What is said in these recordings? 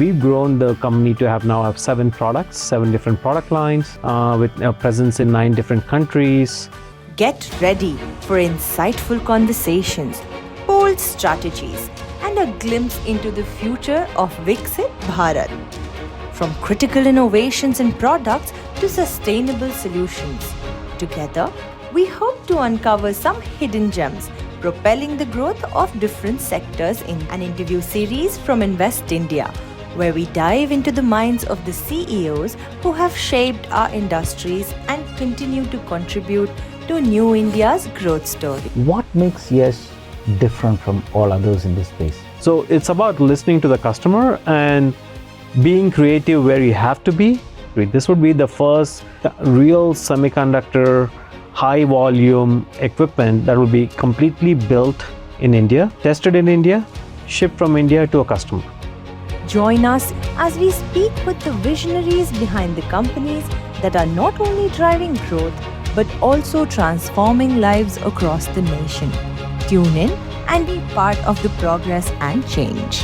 We've grown the company to have 7 products, 7 different product lines with a presence in 9 different countries. Get ready for insightful conversations, bold strategies, and a glimpse into the future of Viksit Bharat. From critical innovations in products to sustainable solutions. Together, we hope to uncover some hidden gems, propelling the growth of different sectors in an interview series from Invest India, where we dive into the minds of the CEOs who have shaped our industries and continue to contribute to New India's growth story. What makes Yes different from all others in this space? So it's about listening to the customer and being creative where you have to be. This would be the first real semiconductor high volume equipment that will be completely built in India, tested in India, shipped from India to a customer. Join us as we speak with the visionaries behind the companies that are not only driving growth but also transforming lives across the nation. Tune in and be part of the progress and change.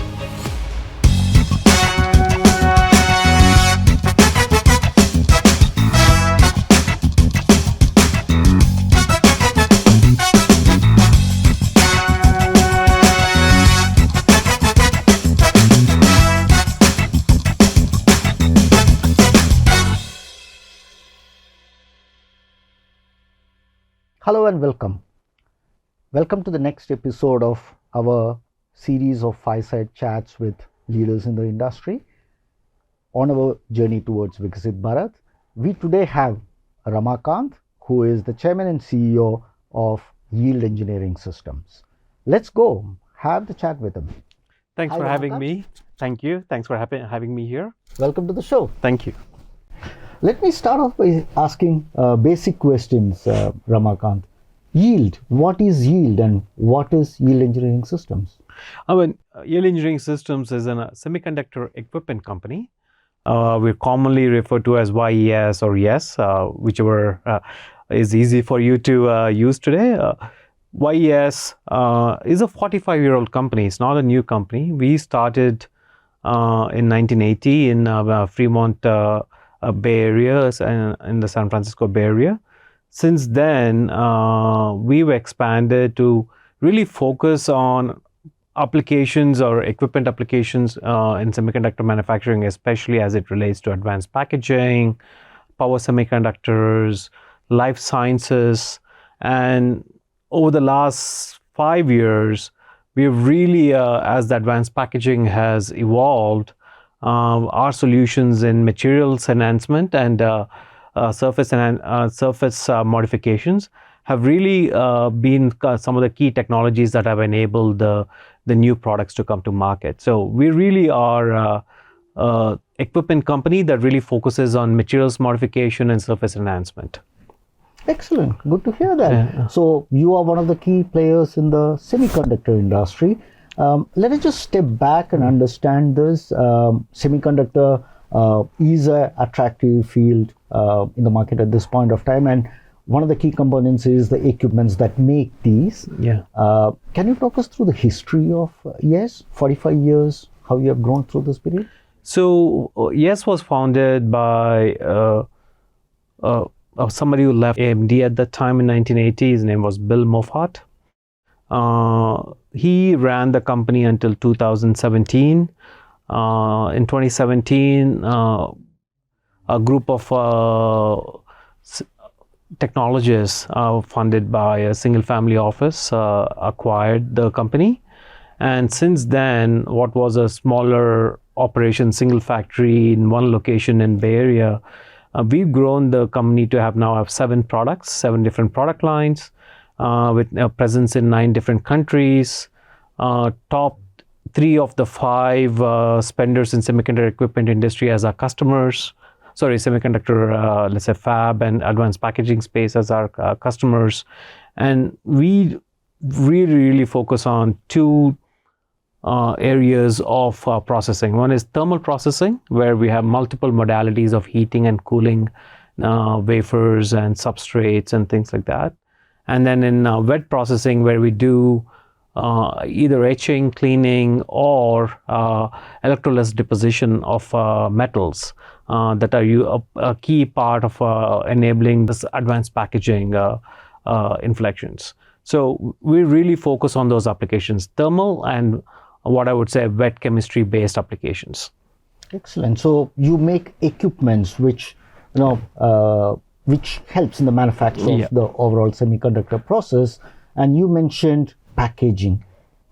Hello and welcome. Welcome to the next episode of our series of fireside chats with leaders in the industry on our journey towards Viksit Bharat. We today have Ramakanth, who is the chairman and CEO of Yield Engineering Systems. Let's go have the chat with him. Thanks Hi, for having Ramakanth. me. Thank you. Thanks for having me here. Welcome to the show. Thank you. Let me start off by asking basic questions, Ramakanth. Yield. What is Yield and what is Yield Engineering Systems? Yield Engineering Systems is a semiconductor equipment company. We're commonly referred to as YES or YES, whichever is easy for you to use today. YES is a 45-year-old company. It's not a new company. We started in 1980 in Fremont, Bay Area, in the San Francisco Bay Area. Since then, we've expanded to really focus on applications or equipment applications in semiconductor manufacturing, especially as it relates to advanced packaging, power semiconductors, life sciences. And over the last 5 years, we've really, as the advanced packaging has evolved, our solutions in materials enhancement and surface modifications have really been some of the key technologies that have enabled the new products to come to market. So we really are an equipment company that really focuses on materials modification and surface enhancement. Excellent. Good to hear that. Yeah. So you are one of the key players in the semiconductor industry. Let us just step back and understand this. Semiconductor is an attractive field in the market at this point of time, and one of the key components is the equipments that make these. Yeah. Can you talk us through the history of YES, 45 years, how you have grown through this period? So YES was founded by somebody who left AMD at that time in 1980. His name was Bill Moffat. He ran the company until 2017. In 2017, a group of technologists funded by a single family office acquired the company. And since then, what was a smaller operation, single factory in one location in Bay Area, we've grown the company to have 7 products, 7 different product lines with a presence in 9 different countries. Top 3 of the 5 spenders in semiconductor equipment industry as our customers. Semiconductor, let's say fab and advanced packaging space as our customers. And we really focus on 2 areas of processing. One is thermal processing, where we have multiple modalities of heating and cooling wafers and substrates and things like that. And then in wet processing, where we do either etching, cleaning, or electrolysis deposition of metals that are a key part of enabling this advanced packaging inflections. So we really focus on those applications, thermal and what I would say wet chemistry based applications. Excellent. So you make equipments which which helps in the manufacture of the overall semiconductor process. And you mentioned packaging.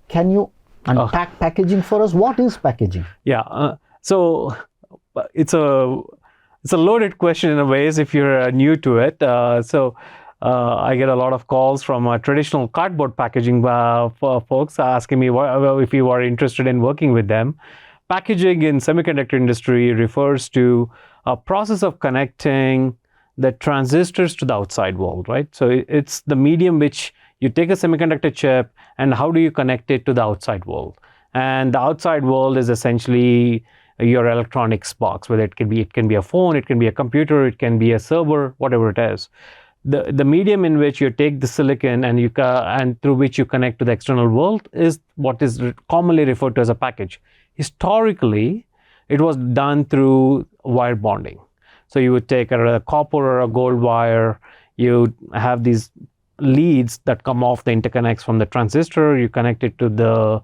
Can you unpack packaging for us? What is packaging? Yeah. So it's a loaded question in a ways if you're new to it. I get a lot of calls from traditional cardboard packaging folks asking me if you are interested in working with them. Packaging in semiconductor industry refers to a process of connecting the transistors to the outside world, right? So it's the medium which you take a semiconductor chip and how do you connect it to the outside world? And the outside world is essentially your electronics box, whether it can be a phone, it can be a computer, it can be a server, whatever it is. The medium in which you take the silicon and through which you connect to the external world is what is commonly referred to as a package. Historically, it was done through wire bonding. So you would take a copper or a gold wire, you have these leads that come off the interconnects from the transistor, you connect it to the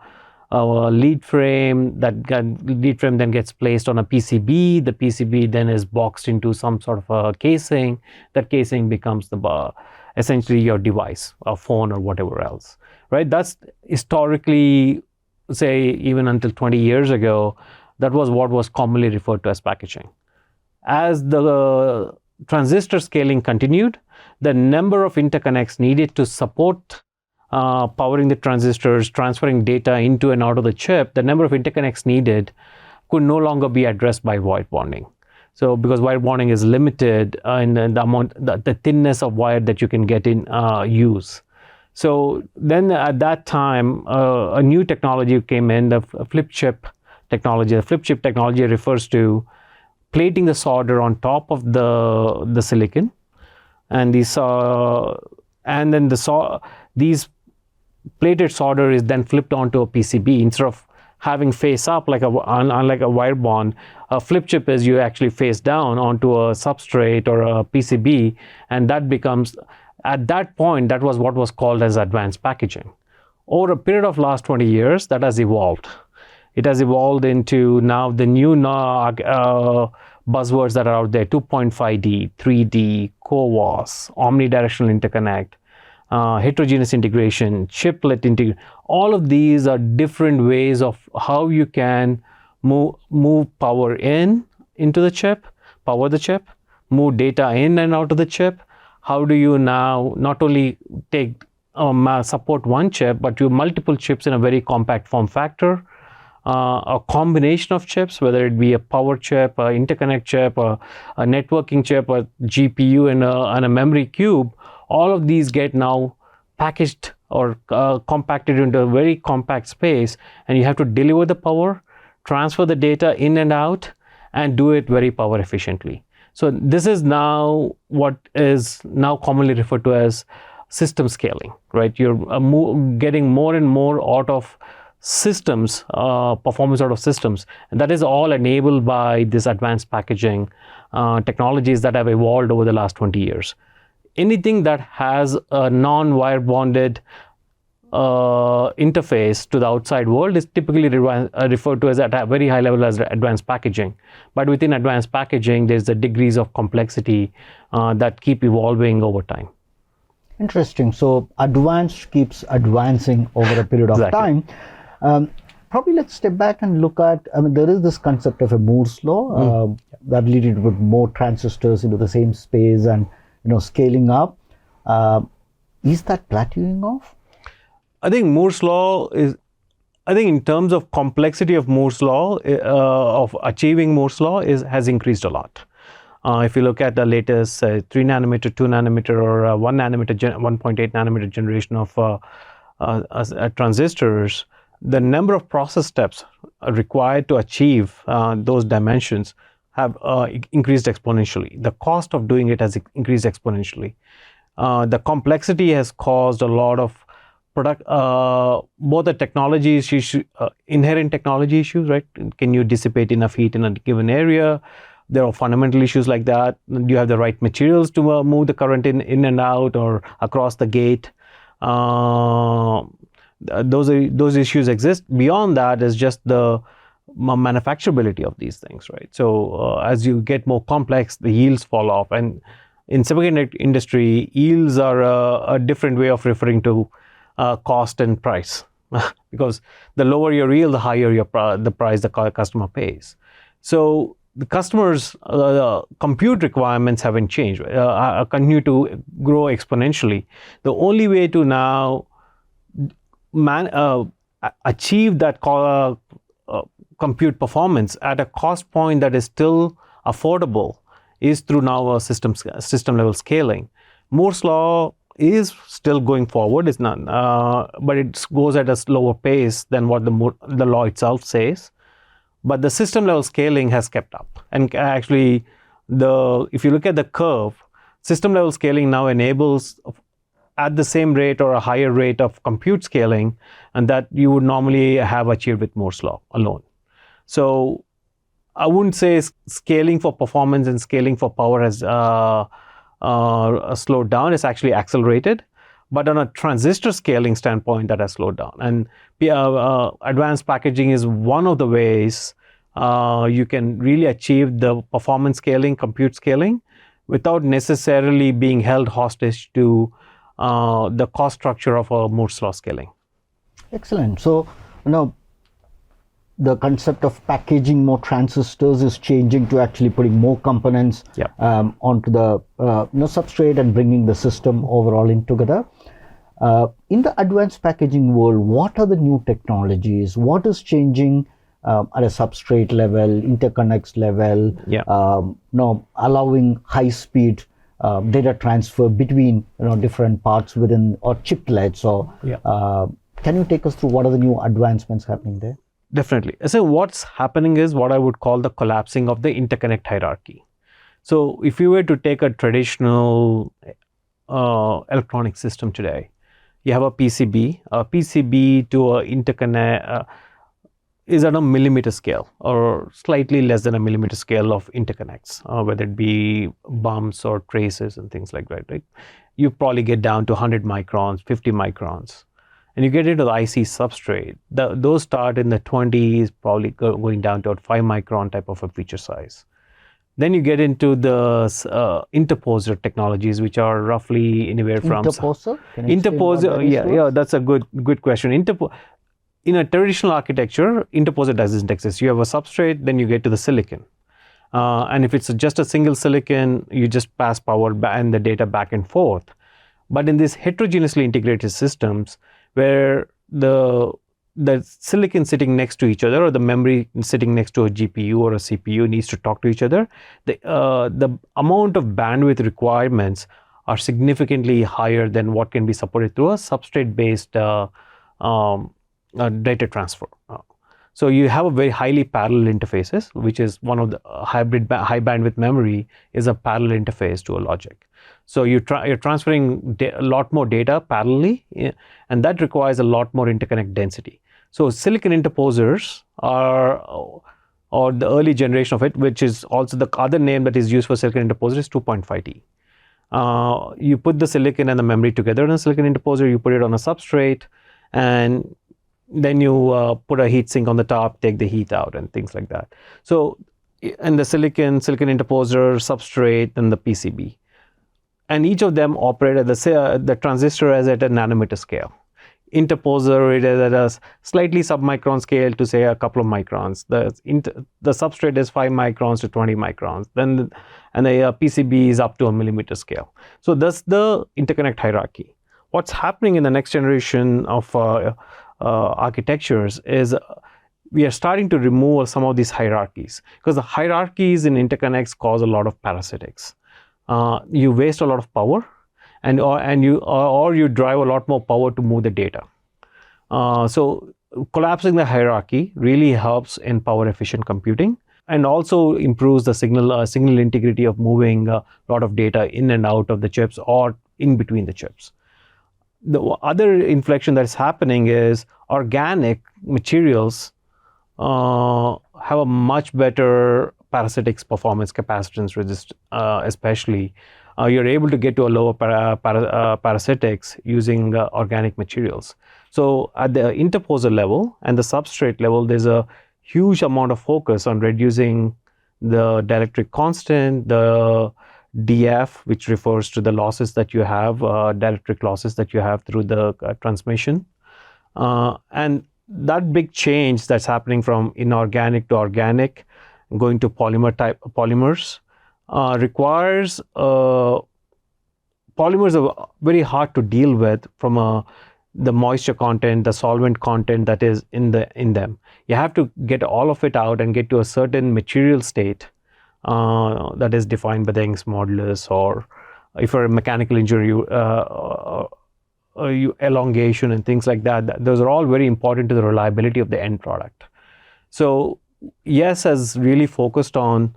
lead frame, lead frame then gets placed on a PCB, the PCB then is boxed into some sort of a casing, that casing becomes essentially your device, a phone or whatever else, right? That's historically, say even until 20 years ago, that was what was commonly referred to as packaging. As the transistor scaling continued, the number of interconnects needed to support powering the transistors, transferring data into and out of the chip, the number of interconnects needed could no longer be addressed by wire bonding. So because wire bonding is limited in the amount, the thinness of wire that you can get in use. So then at that time, a new technology came in, the flip chip technology. The flip chip technology refers to plating the solder on top of the silicon, and these plated solder is then flipped onto a PCB. Instead of having face up unlike a wire bond, a flip chip is you actually face down onto a substrate or a PCB, and that becomes, at that point, that was what was called as advanced packaging. Over a period of last 20 years, that has evolved. It has evolved into now the new buzzwords that are out there: 2.5D, 3D, CoWoS, omnidirectional interconnect, heterogeneous integration, chiplet integration. All of these are different ways of how you can move power into the chip, power the chip, move data in and out of the chip. How do you now not only support one chip, but you multiple chips in a very compact form factor? A combination of chips, whether it be a power chip, a interconnect chip, a networking chip, a GPU, and a memory cube, all of these get now packaged or compacted into a very compact space, and you have to deliver the power, transfer the data in and out, and do it very power efficiently. So this is now what is now commonly referred to as system scaling, right? You're getting more and more out of systems, performance out of systems, and that is all enabled by this advanced packaging technologies that have evolved over the last 20 years. Anything that has a non-wire bonded interface to the outside world is typically referred to as at a very high level as advanced packaging. But within advanced packaging, there's the degrees of complexity that keep evolving over time. Interesting. So advanced keeps advancing over a period of time. Probably let's step back and look at, there is this concept of a Moore's law, the ability to put more transistors into the same space and, scaling up. Is that plateauing off? I think Moore's law in terms of complexity of Moore's law, of achieving Moore's law has increased a lot. If you look at the latest 3 nanometer, 2 nanometer, or 1 nanometer, 1.8 nanometer generation of transistors, the number of process steps required to achieve those dimensions have increased exponentially. The cost of doing it has increased exponentially. The complexity has caused a lot of both the technology issues, inherent technology issues, right? Can you dissipate enough heat in a given area? There are fundamental issues like that. Do you have the right materials to move the current in and out or across the gate? Those issues exist. Beyond that is just the manufacturability of these things, right? So as you get more complex, the yields fall off. And in semiconductor industry, yields are a different way of referring to cost and price, because the lower your yield, the higher the price the customer pays. So the customers' compute requirements haven't changed, continue to grow exponentially. The only way to now achieve that compute performance at a cost point that is still affordable is through now a system level scaling. Moore's law is still going forward. It's not, but it goes at a slower pace than what the law itself says. But the system level scaling has kept up. And actually, if you look at the curve, system level scaling now enables at the same rate or a higher rate of compute scaling, and that you would normally have achieved with Moore's law alone. So I wouldn't say scaling for performance and scaling for power has slowed down. It's actually accelerated. But on a transistor scaling standpoint, that has slowed down. And advanced packaging is one of the ways you can really achieve the performance scaling, compute scaling, without necessarily being held hostage to the cost structure of a Moore's law scaling. Excellent. So, the concept of packaging more transistors is changing to actually putting more components onto the substrate and bringing the system overall in together. In the advanced packaging world, what are the new technologies? What is changing at a substrate level, interconnects level, allowing high speed data transfer between different parts within or chiplets? Can you take us through what are the new advancements happening there? Definitely. So what's happening is what I would call the collapsing of the interconnect hierarchy. So if you were to take a traditional electronic system today, you have a PCB. A PCB to a interconnect is at a millimeter scale or slightly less than a millimeter scale of interconnects, whether it be bumps or traces and things like that, right? You probably get down to 100 microns, 50 microns. And you get into the IC substrate. Those start in the 20s, probably going down to a 5 micron type of a feature size. Then you get into the interposer technologies, which are roughly anywhere from interposer. Interposer, that's a good question. In a traditional architecture, interposer doesn't exist. You have a substrate, then you get to the silicon, and if it's just a single silicon, you just pass power and the data back and forth. But in these heterogeneously integrated systems, where the silicon sitting next to each other or the memory sitting next to a GPU or a CPU needs to talk to each other, the amount of bandwidth requirements are significantly higher than what can be supported through a substrate-based data transfer. So you have a very highly parallel interfaces, which is one of the high bandwidth memory is a parallel interface to a logic. So you're transferring a lot more data parallelly, and that requires a lot more interconnect density. So silicon interposers are, or the early generation of it, which is also the other name that is used for silicon interposer is 2.5T. You put the silicon and the memory together in a silicon interposer, you put it on a substrate, and then you put a heat sink on the top, take the heat out and things like that. So, and the silicon interposer, substrate, and the PCB. And each of them operate at the transistor is at a nanometer scale. Interposer, it is at a slightly submicron scale to say a couple of microns. The substrate is 5 microns to 20 microns. And the PCB is up to a millimeter scale. So that's the interconnect hierarchy. What's happening in the next generation of architectures is we are starting to remove some of these hierarchies, because the hierarchies in interconnects cause a lot of parasitics. You waste a lot of power, and you drive a lot more power to move the data. So collapsing the hierarchy really helps in power efficient computing, and also improves the signal integrity of moving a lot of data in and out of the chips or in between the chips. the other inflection that's happening is organic materials have a much better parasitics performance, capacitance resist, especially. You're able to get to a lower parasitics using organic materials. So at the interposer level and the substrate level, there's a huge amount of focus on reducing the dielectric constant, the DF, which refers to the losses that you have, dielectric losses that you have through the transmission. And that big change that's happening from inorganic to organic, going to polymers, requires polymers are very hard to deal with from the moisture content, the solvent content that is in them. You have to get all of it out and get to a certain material state that is defined by the Young's modulus, or if you're a mechanical engineer, elongation and things like that. Those are all very important to the reliability of the end product. So YES has really focused on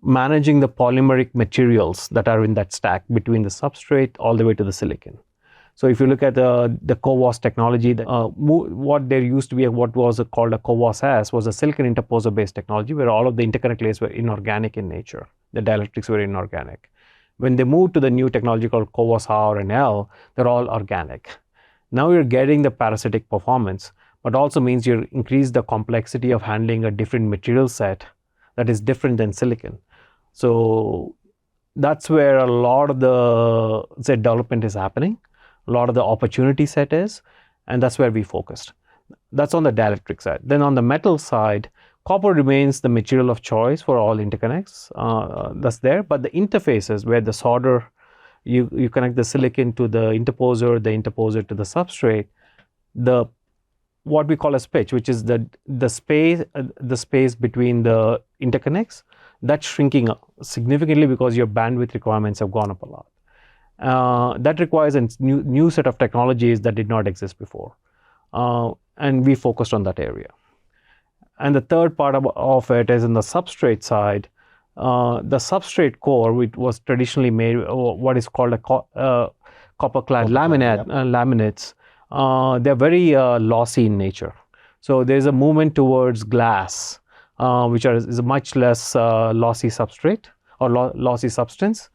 managing the polymeric materials that are in that stack between the substrate all the way to the silicon. So if you look at the CoWoS technology, what there used to be what was called a CoWoS-S was a silicon interposer based technology where all of the interconnect layers were inorganic in nature. The dielectrics were inorganic. When they moved to the new technology called CoWoS-R and L, they're all organic. Now you're getting the parasitic performance, but also means you increase the complexity of handling a different material set that is different than silicon. So that's where a lot of the development is happening, a lot of the opportunity set is, and that's where we focused. That's on the dielectric side. Then on the metal side, copper remains the material of choice for all interconnects. That's there, but the interfaces where the solder, you connect the silicon to the interposer to the substrate, what we call a pitch, which is the space between the interconnects, that's shrinking significantly because your bandwidth requirements have gone up a lot. That requires a new set of technologies that did not exist before, and we focused on that area. And the third part of it is in the substrate side. The substrate core, which was traditionally made what is called a copper-clad laminates. They're very lossy in nature. So there's a movement towards glass, which is a much less lossy substrate or lossy substance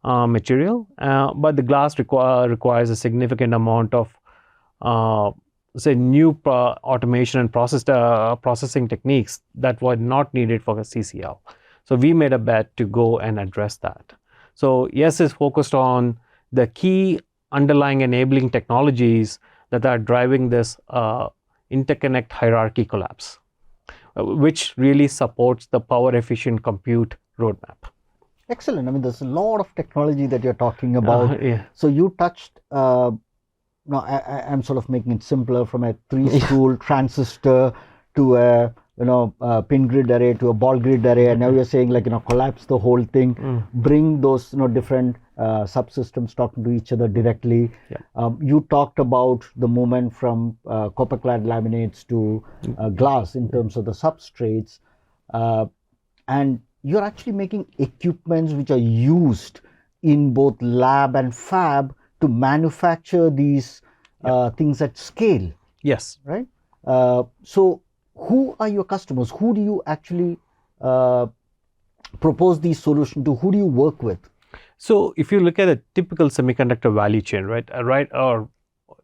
material. But the glass requires a significant amount of new automation and processing techniques that were not needed for a CCL. So we made a bet to go and address that. So YES is focused on the key underlying enabling technologies that are driving this interconnect hierarchy collapse, which really supports the power efficient compute roadmap. Excellent. I mean, there's a lot of technology that you're talking about. Yeah. So you touched, I'm sort of making it simpler, from a 3-spool transistor to a pin grid array to a ball grid array, and now you're saying collapse the whole thing, bring those different subsystems talking to each other directly. Yeah. You talked about the movement from copper-clad laminates to glass in terms of the substrates, and you're actually making equipments which are used in both lab and fab to manufacture these things at scale. Yes. Right. So who are your customers? Who do you actually propose these solutions to? Who do you work with? So if you look at a typical semiconductor value chain, right, or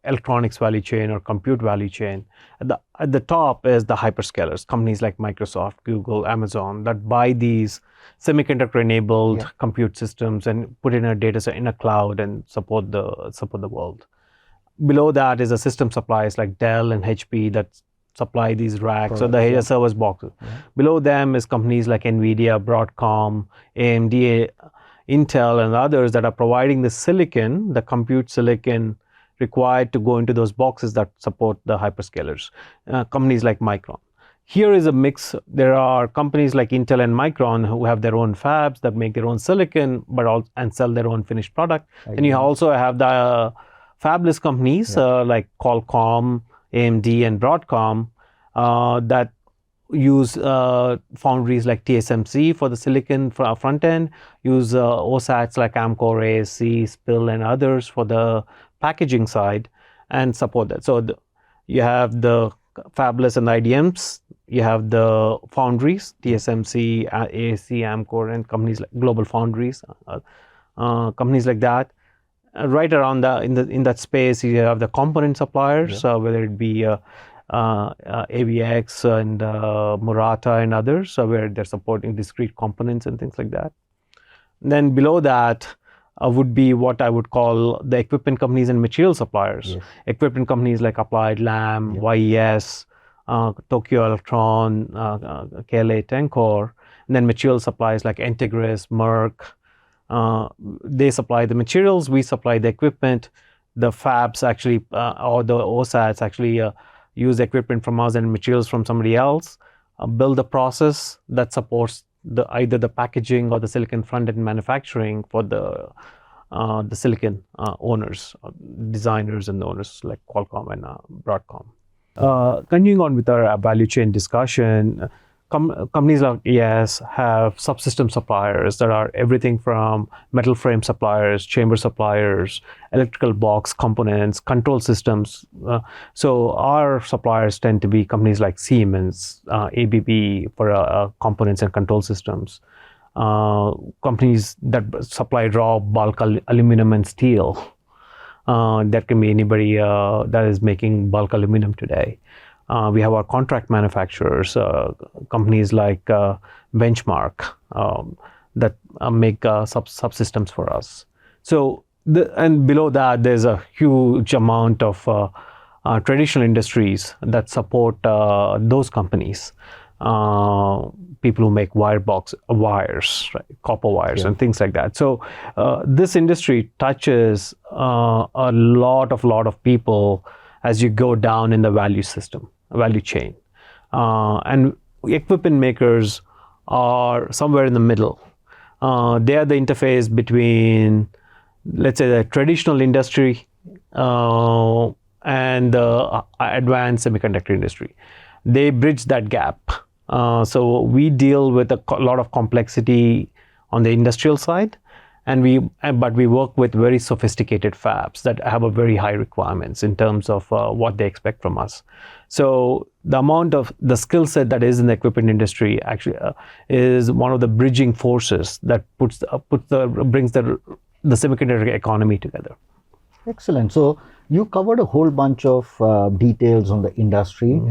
electronics value chain or compute value chain, at the top is the hyperscalers, companies like Microsoft, Google, Amazon, that buy these semiconductor-enabled compute systems and put in a data set in a cloud and support the world. Below that is the system suppliers like Dell and HP that supply these racks or the service boxes. Below them is companies like NVIDIA, Broadcom, AMD, Intel, and others that are providing the silicon, the compute silicon required to go into those boxes that support the hyperscalers. Companies like Micron. Here is a mix. There are companies like Intel and Micron who have their own fabs that make their own silicon, and sell their own finished product. And you also have the fabless companies like Qualcomm, AMD, and Broadcom that use foundries like TSMC for the silicon front end, use OSATs like Amkor, ASC, SPIL, and others for the packaging side and support that. So you have the fabless and IDMs, you have the foundries, TSMC, ASC, Amkor, and companies like Global Foundries, companies like that. Right around in that space, you have the component suppliers, whether it be AVX and Murata and others, where they're supporting discrete components and things like that. And then below that would be what I would call the equipment companies and material suppliers. Equipment companies like Applied, Lam, YES, Tokyo Electron, KLA, Tencor, and then material suppliers like Entegris, Merck. They supply the materials, we supply the equipment. The fabs actually, or the OSATs actually use equipment from us and materials from somebody else, build a process that supports either the packaging or the silicon front-end manufacturing for the silicon owners, designers and owners like Qualcomm and Broadcom. Continuing on with our value chain discussion, companies like ES have subsystem suppliers that are everything from metal frame suppliers, chamber suppliers, electrical box components, control systems. So our suppliers tend to be companies like Siemens, ABB for components and control systems. Companies that supply raw bulk aluminum and steel. That can be anybody that is making bulk aluminum today. We have our contract manufacturers, companies like Benchmark that make subsystems for us. So, and below that, there's a huge amount of traditional industries that support those companies. People who make wires, right, copper wires and things like that. So this industry touches a lot of people as you go down in the value chain. And equipment makers are somewhere in the middle. They are the interface between, let's say, the traditional industry and the advanced semiconductor industry. They bridge that gap. So we deal with a lot of complexity on the industrial side, but we work with very sophisticated fabs that have a very high requirements in terms of what they expect from us. So the amount of the skill set that is in the equipment industry actually is one of the bridging forces that brings the semiconductor economy together. Excellent. So you covered a whole bunch of details on the industry.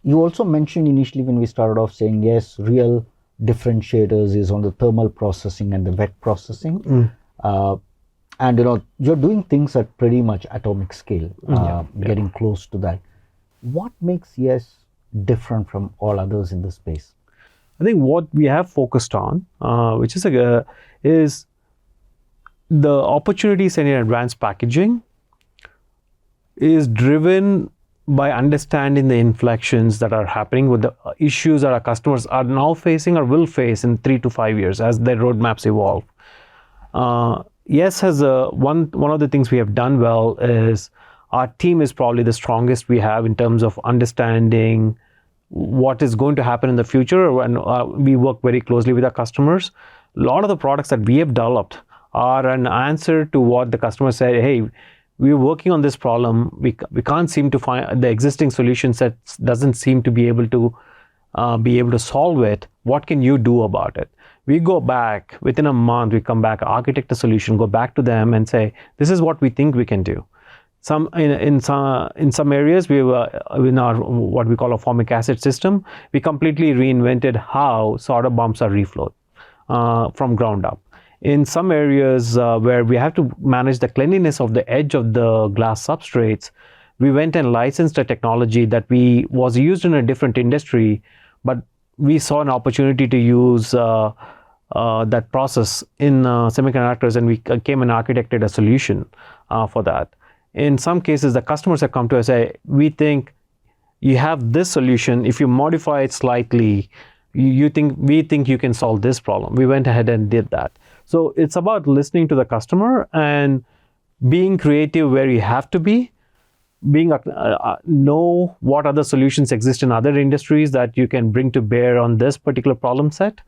You also mentioned initially when we started off saying, yes, real differentiators is on the thermal processing and the wet processing. And you're doing things at pretty much atomic scale, getting close to that. What makes YES different from all others in the space? I think what we have focused on, which is the opportunities in advanced packaging is driven by understanding the inflections that are happening with the issues that our customers are now facing or will face in 3 to 5 years as their roadmaps evolve. YES has one of the things we have done well is our team is probably the strongest we have in terms of understanding what is going to happen in the future, and we work very closely with our customers. A lot of the products that we have developed are an answer to what the customer said, hey, we're working on this problem, we can't seem to find the existing solution set doesn't seem to be able to solve it. What can you do about it? We go back within a month, we come back, architect a solution, go back to them and say, this is what we think we can do. In some areas, we were in our what we call a formic acid system, we completely reinvented how solder bumps are reflowed from ground up. In some areas where we have to manage the cleanliness of the edge of the glass substrates, we went and licensed a technology that was used in a different industry, but we saw an opportunity to use that process in semiconductors, and we came and architected a solution for that. In some cases, the customers have come to us and say, we think you have this solution, if you modify it slightly, we think you can solve this problem. We went ahead and did that. So it's about listening to the customer and being creative where you have to be, know what other solutions exist in other industries that you can bring to bear on this particular problem set,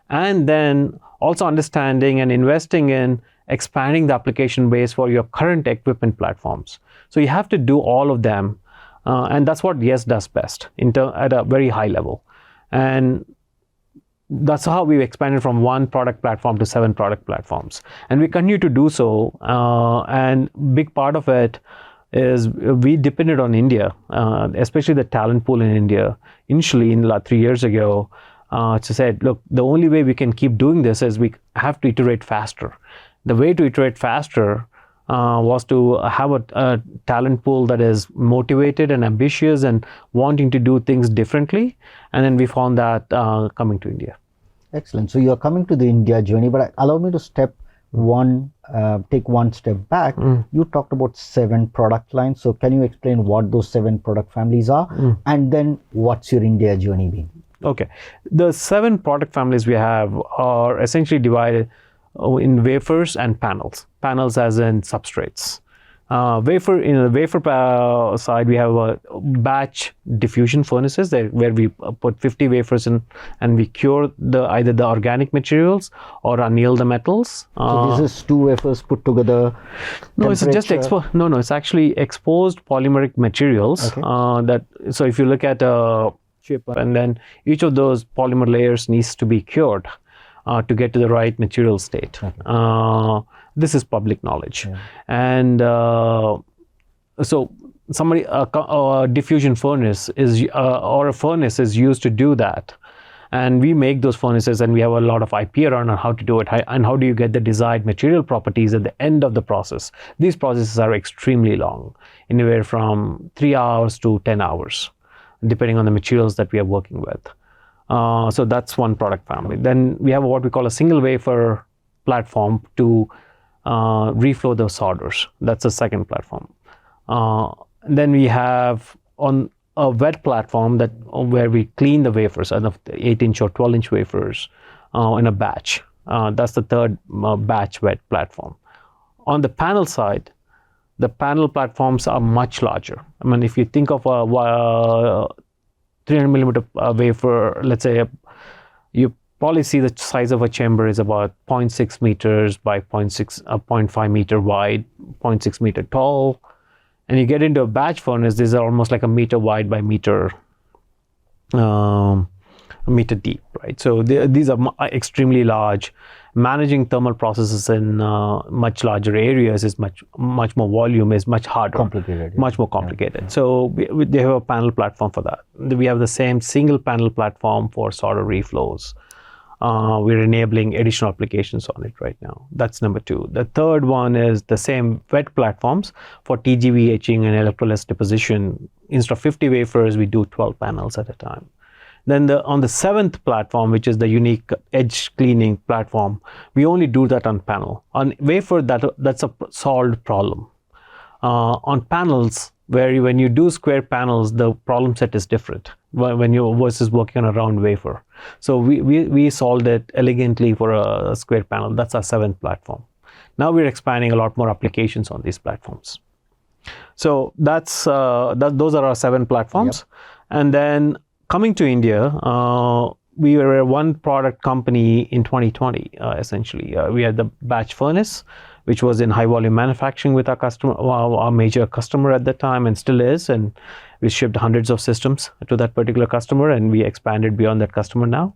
and then also understanding and investing in expanding the application base for your current equipment platforms. So you have to do all of them, and that's what Yes does best at a very high level. And that's how we've expanded from 1 product platform to 7 product platforms, and we continue to do so. And big part of it is we depended on India, especially the talent pool in India initially in 3 years ago, to say, look, the only way we can keep doing this is we have to iterate faster. The way to iterate faster was to have a talent pool that is motivated and ambitious and wanting to do things differently. And then we found that coming to India. Excellent. So you're coming to the India journey, but allow me to take one step back. You talked about 7 product lines. So can you explain what those 7 product families are, and then what's your India journey been? Okay. The 7 product families we have are essentially divided in wafers and panels. Panels as in substrates. In the wafer side, we have batch diffusion furnaces where we put 50 wafers in, and we cure either the organic materials or anneal the metals. So this is 2 wafers put together. No, it's just it's actually exposed polymeric materials. Okay. So if you look at a chip, and then each of those polymer layers needs to be cured to get to the right material state. Okay. This is public knowledge. Yeah. And so a diffusion furnace or a furnace is used to do that. And we make those furnaces, and we have a lot of IP around on how to do it, and how do you get the desired material properties at the end of the process. These processes are extremely long, anywhere from 3 hours to 10 hours, depending on the materials that we are working with. So that's one product family. Then we have what we call a single wafer platform to reflow the solders. That's the second platform. Then we have on a wet platform where we clean the wafers, and of the 8-inch or 12-inch wafers in a batch. That's the third batch wet platform. On the panel side, the panel platforms are much larger. I mean, if you think of a 300 millimeter wafer, let's say, you probably see the size of a chamber is about 0.6 meters by 0.5 meter wide, 0.6 meter tall. And you get into a batch furnace, these are almost like a meter wide by meter deep, right? So these are extremely large. Managing thermal processes in much larger areas is much more volume, is much harder. Complicated. Much more complicated. Yeah. So they have a panel platform for that. We have the same single panel platform for solder reflows. We're enabling additional applications on it right now. That's number 2. The third one is the same wet platforms for TGV etching and electrolysis deposition. Instead of 50 wafers, we do 12 panels at a time. Then on the 7th platform, which is the unique edge cleaning platform, we only do that on panel. On wafer, that's a solved problem. On panels, when you do square panels, the problem set is different when you versus working on a round wafer. So we solved it elegantly for a square panel. That's our 7th platform. Now we're expanding a lot more applications on these platforms. So those are our 7 platforms. Yep. And then coming to India, we were a 1 product company in 2020, essentially. We had the batch furnace, which was in high volume manufacturing with our major customer at that time, and still is. And we shipped hundreds of systems to that particular customer, and we expanded beyond that customer now.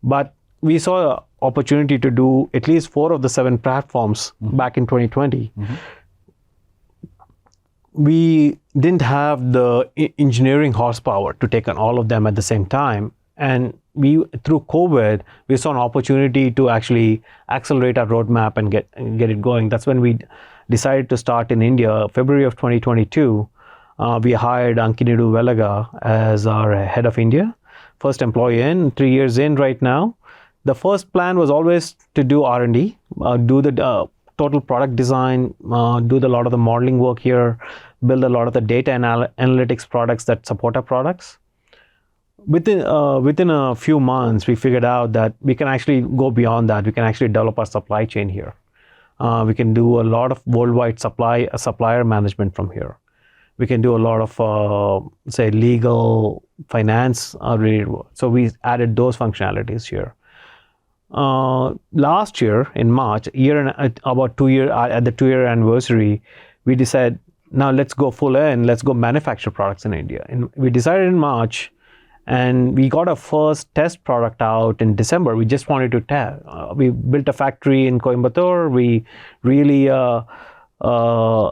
But we saw an opportunity to do at least 4 of the 7 platforms back in 2020. Mm-hmm. We didn't have the engineering horsepower to take on all of them at the same time. And through COVID, we saw an opportunity to actually accelerate our roadmap and get it going. That's when we decided to start in India. February of 2022, we hired Ankinidu Velaga as our head of India. First employee in, 3 years in right now. The first plan was always to do R&D, do the total product design, do a lot of the modeling work here, build a lot of the data analytics products that support our products. Within a few months, we figured out that we can actually go beyond that. We can actually develop our supply chain here. We can do a lot of worldwide supplier management from here. We can do a lot of, say, legal, finance related work. So we added those functionalities here. last year in March, about 2 year at the 2 year anniversary, we decided now let's go full in, let's go manufacture products in India. And we decided in March, and we got our first test product out in December. We just wanted to test. We built a factory in Coimbatore. We really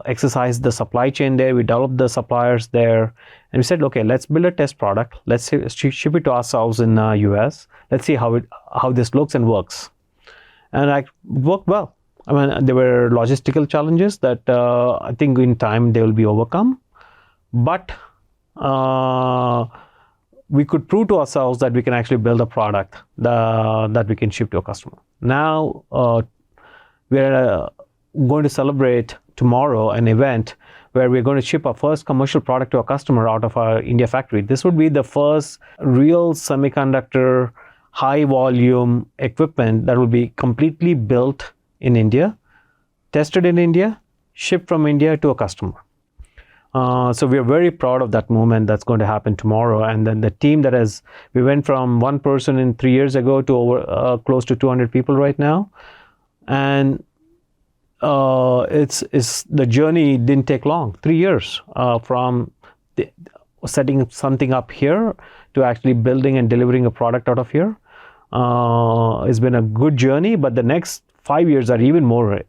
exercised the supply chain there. We developed the suppliers there, and we said, okay, let's build a test product. Let's ship it to ourselves in US. Let's see how this looks and works. And it worked well. I mean, there were logistical challenges that I think in time they will be overcome, but we could prove to ourselves that we can actually build a product that we can ship to a customer. Now we're going to celebrate tomorrow an event where we're going to ship our first commercial product to a customer out of our India factory. This would be the first real semiconductor high volume equipment that will be completely built in India, tested in India, shipped from India to a customer. So we are very proud of that moment that's going to happen tomorrow. And then the team we went from 1 person in 3 years ago to over close to 200 people right now. And the journey didn't take long, 3 years from setting something up here to actually building and delivering a product out of here. It's been a good journey, but the next 5 years are even more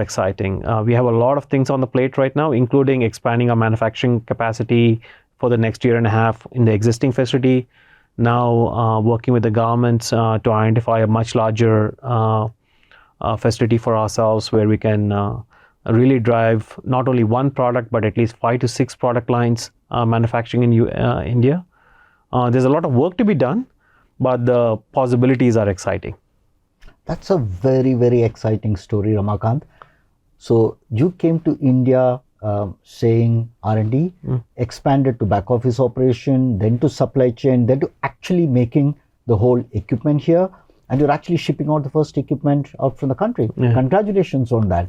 exciting. We have a lot of things on the plate right now, including expanding our manufacturing capacity for the next year and a half in the existing facility. Now working with the governments to identify a much larger facility for ourselves where we can really drive not only one product but at least 5 to 6 product lines manufacturing in India. There's a lot of work to be done, but the possibilities are exciting. That's a very, very exciting story, Ramakanth. So you came to India saying R&D, expanded to back office operation, then to supply chain, then to actually making the whole equipment here, and you're actually shipping out the first equipment out from the country. Yeah. Congratulations on that.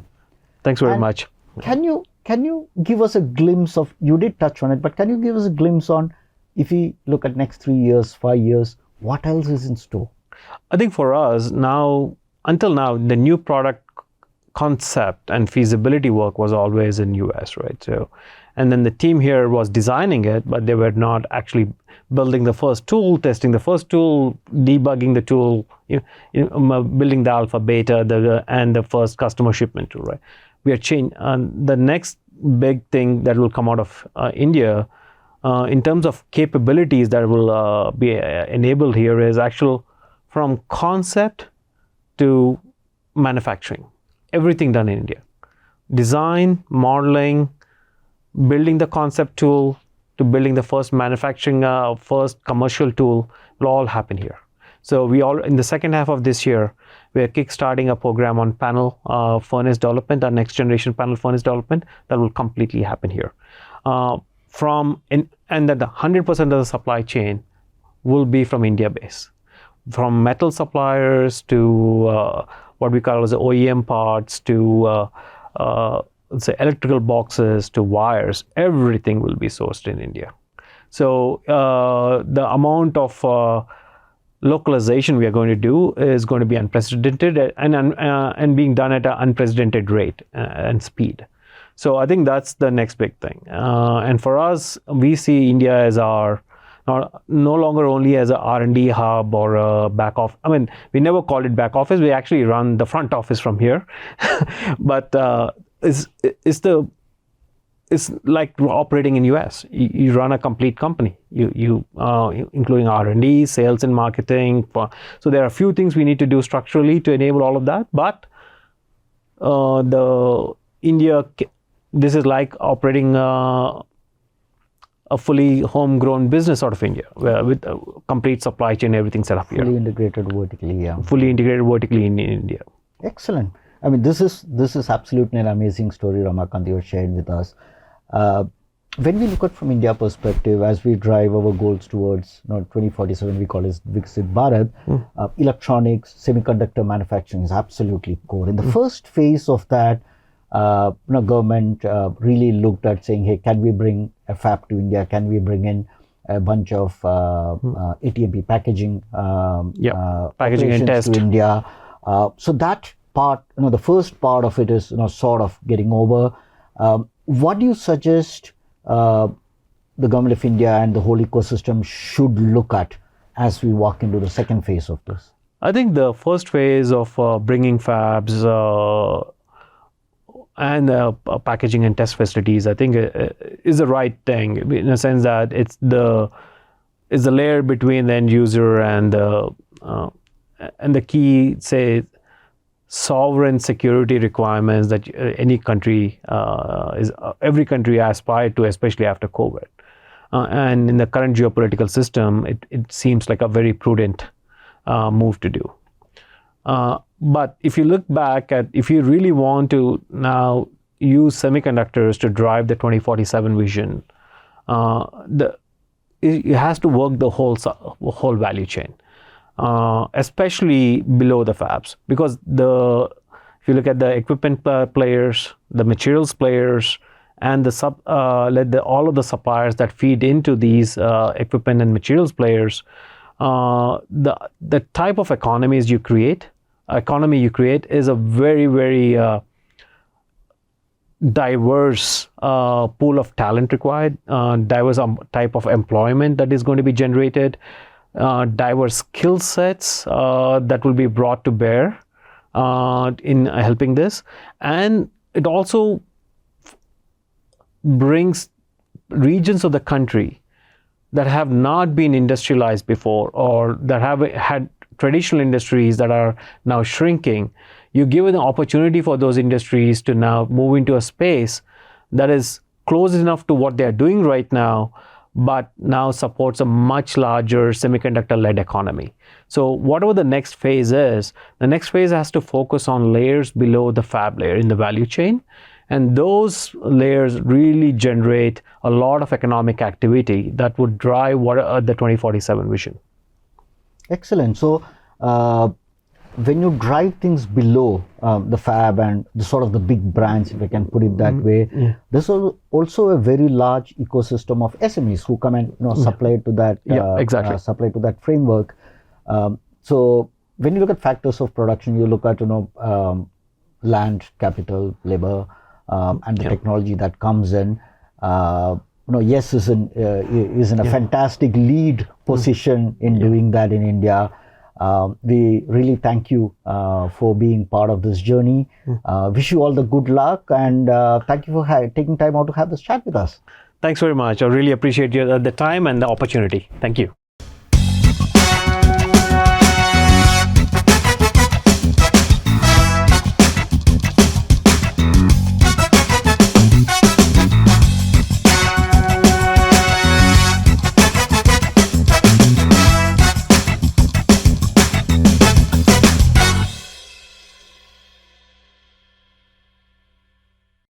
Thanks very much. Can you give us a glimpse of, you did touch on it, but can you give us a glimpse on, if we look at next 3 years, 5 years, what else is in store? I think for us now, until now, the new product concept and feasibility work was always in US, right? So, and then the team here was designing it, but they were not actually building the first tool, testing the first tool, debugging the tool, building the alpha, beta, and the first customer shipment tool, right? We are changing. The next big thing that will come out of India in terms of capabilities that will be enabled here is actual from concept to manufacturing, everything done in India. Design, modeling, building the concept tool to building the first manufacturing, first commercial tool will all happen here. So in the second half of this year, we are kickstarting a program on panel furnace development, our next generation panel furnace development that will completely happen here. And that 100% of the supply chain will be from India base. From metal suppliers to what we call as OEM parts to say electrical boxes to wires, everything will be sourced in India. So the amount of localization we are going to do is going to be unprecedented and being done at an unprecedented rate and speed. So I think that's the next big thing. And for us, we see India as no longer only as a R&D hub or a back office. I mean, we never called it back office. We actually run the front office from here. But it's like operating in US. You run a complete company. You including R&D, sales and marketing. So there are a few things we need to do structurally to enable all of that. But this is like operating a fully homegrown business out of India, with a complete supply chain, everything set up here. Fully integrated vertically, yeah. Fully integrated vertically in India. Excellent. I mean, this is absolutely an amazing story, Ramakanth, you shared with us. When we look at from India perspective, as we drive our goals towards 2047, we call it Viksit Bharat, electronics, semiconductor manufacturing is absolutely core. In the first phase of that, government really looked at saying, hey, can we bring a fab to India? Can we bring in a bunch of ATMP packaging packaging and operations test. to India. So that part, the first part of it is sort of getting over. What do you suggest the government of India and the whole ecosystem should look at as we walk into the second phase of this? I think the first phase of bringing fabs and packaging and test facilities, I think, is the right thing, in a sense that it's the layer between the end user and the key, say, sovereign security requirements that any country every country aspired to, especially after COVID. And in the current geopolitical system, it seems like a very prudent move to do. But if you look back at, if you really want to now use semiconductors to drive the 2047 vision, it has to work the whole value chain, especially below the fabs, because if you look at the equipment players, the materials players, and all of the suppliers that feed into these equipment and materials players, the type of economy you create is a very, very diverse pool of talent required, diverse type of employment that is going to be generated, diverse skill sets that will be brought to bear in helping this. And it also brings regions of the country that have not been industrialized before, or that have had traditional industries that are now shrinking. You give an opportunity for those industries to now move into a space that is close enough to what they're doing right now, but now supports a much larger semiconductor-led economy. So whatever the next phase is, the next phase has to focus on layers below the fab layer in the value chain. And those layers really generate a lot of economic activity that would drive the 2047 vision. Excellent. So when you drive things below the fab and the sort of the big brands, if I can put it that way, there's also a very large ecosystem of SMEs who come and supply to that supply to that framework. So when you look at factors of production, you look at land, capital, labor, and the technology that comes in. Yes is in a fantastic lead position in doing that in India. We really thank you for being part of this journey. Wish you all the good luck, and thank you for taking time out to have this chat with us. Thanks very much. I really appreciate the time and the opportunity. Thank you.